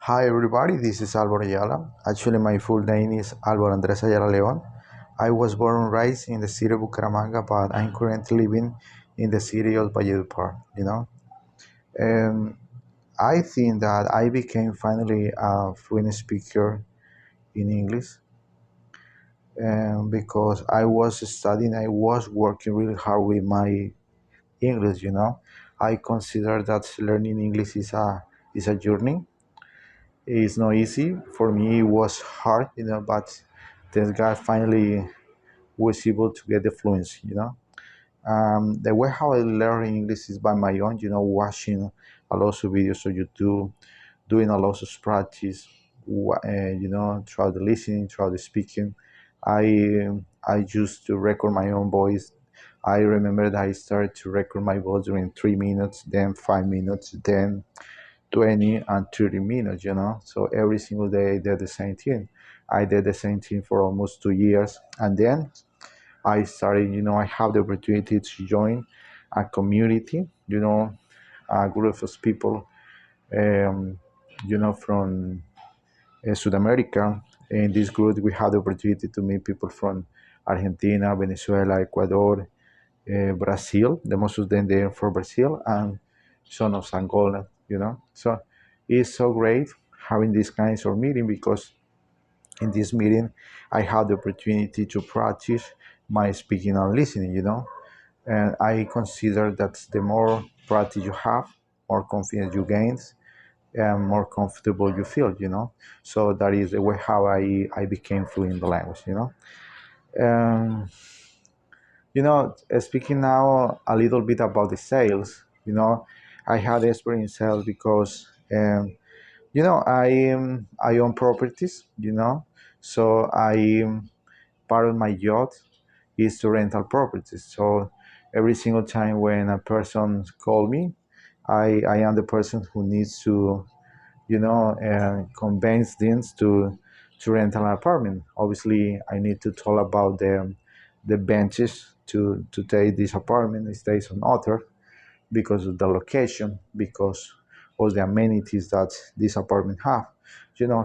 Hi everybody, this is Álvaro Ayala. Actually, my full name is Álvaro Andrés Ayala León. I was born and raised in the city of Bucaramanga, but I'm currently living in the city of Valledupar. Um, I think that I became finally a fluent speaker in English because I was studying, I was working really hard with my English. I consider that learning English is a journey. It's not easy. For me, it was hard, but this guy finally was able to get the fluency. The way how I learn English is by my own, watching a lot of videos on YouTube, doing a lot of practice, throughout the listening, throughout the speaking. I used to record my own voice. I remember that I started to record my voice during 3 minutes, then 5 minutes, then 20 and 30 minutes. So every single day I did the same thing. I did the same thing for almost 2 years. And then I started, I have the opportunity to join a community, a group of people, from South America. In this group, we had the opportunity to meet people from Argentina, Venezuela, Ecuador, Brazil. The most of them they are from Brazil and some of Angola. So it's so great having these kinds of meeting because in this meeting I had the opportunity to practice my speaking and listening. And I consider that the more practice you have, more confidence you gain and more comfortable you feel. So that is the way how I became fluent in the language. Um, speaking now a little bit about the sales. I had experience in sales because I own properties. So part of my job is to rental properties. So every single time when a person call me, I am the person who needs to convince them to rent an apartment. Obviously, I need to talk about the benches to take this apartment, stays on other because of the location, because of the amenities that this apartment have.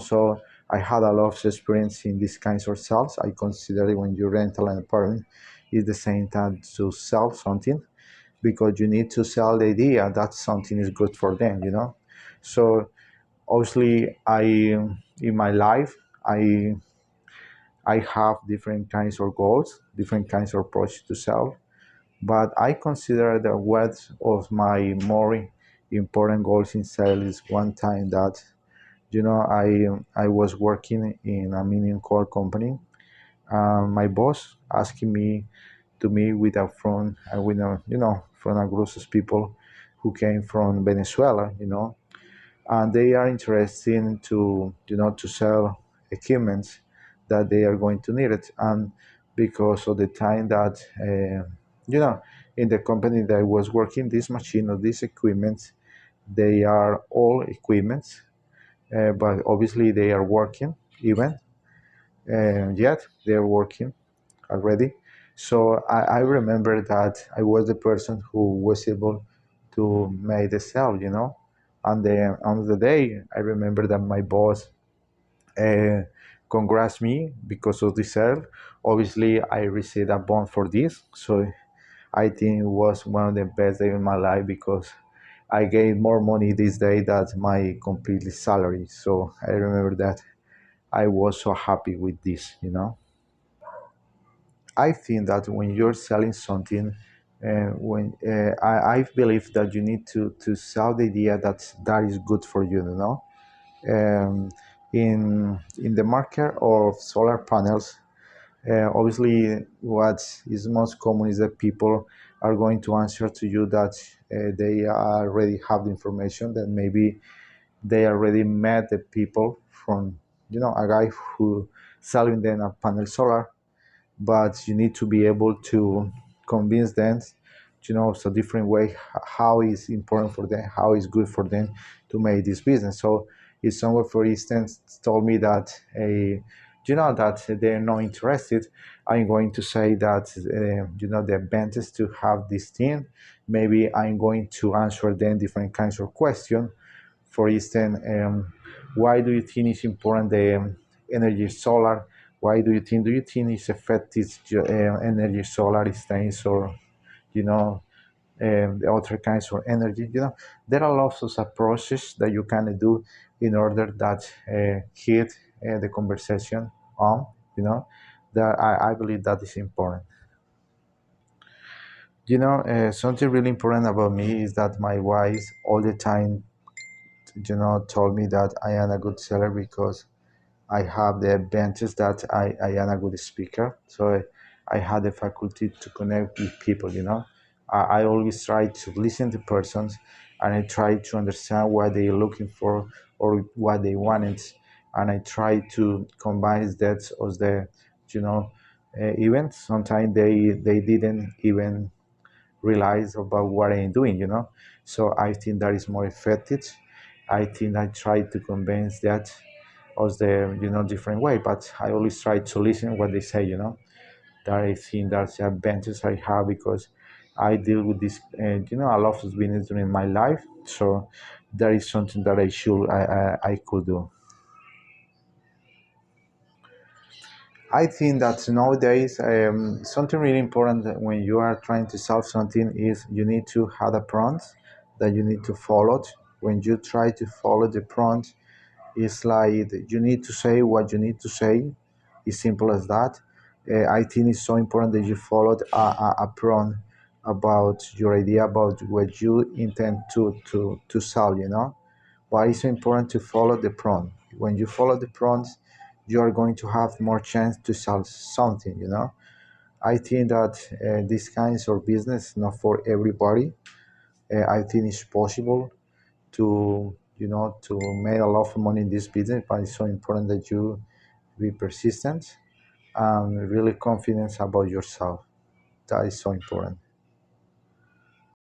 So I had a lot of experience in these kinds of sales. I consider when you rent an apartment, it's the same time to sell something because you need to sell the idea that something is good for them. So obviously, in my life, I have different kinds of goals, different kinds of approach to sell, but I consider that one of my more important goals in sales is one time that I was working in a medium core company. My boss asking me to meet with from a group of people who came from Venezuela, and they are interested to sell equipments that they are going to need it. And because of the time that you know in the company that I was working, this machine or these equipments, they are all equipments, but obviously they are working even, and yet they're working already. So I remember that I was the person who was able to make the sale. And then on the day, I remember that my boss uh, congrats me because of the sale. Obviously, I received a bond for this, so I think it was one of the best days in my life because I gave more money this day than my complete salary. So I remember that I was so happy with this. I think that when you're selling something, when I believe that you need to sell the idea that is good for you. Um, in the market of solar panels, obviously, what is most common is that people are going to answer to you that they already have the information, that maybe they already met the people from a guy who selling them a panel solar, but you need to be able to convince them, it's a different way how is important for them, how is good for them to make this business. So if someone, for instance, told me that that they're not interested, I'm going to say that the advantage to have this thing, maybe I'm going to answer them different kinds of questions. For instance, Why do you think it's important the energy solar? Why do you think it's effective energy solar is things or you know the other kinds of energy? There are lots of approaches that you can do in order that hit the conversation on. You know that I believe that is important. Something really important about me is that my wife all the time, told me that I am a good seller because I have the advantage that I am a good speaker. So I had the faculty to connect with people, I always try to listen to persons and I try to understand what they're looking for or what they wanted. And I try to combine that as the, you know, events. Sometimes they didn't even realize about what I'm doing, So I think that is more effective. I think I try to convince that as the different way, but I always try to listen what they say, That I think that's the advantage I have because I deal with this, a lot of business during my life. So that is something that I could do. I think that nowadays something really important that when you are trying to solve something is you need to have a prompt that you need to follow. When you try to follow the prompt, it's like you need to say what you need to say. It's simple as that. I think it's so important that you followed a prompt about your idea about what you intend to solve. But it's important to follow the prompt. When you follow the prompts, you are going to have more chance to solve something. I think that these kinds of business not for everybody. I think it's possible to make a lot of money in this business, but it's so important that you be persistent and really confident about yourself. That is so important.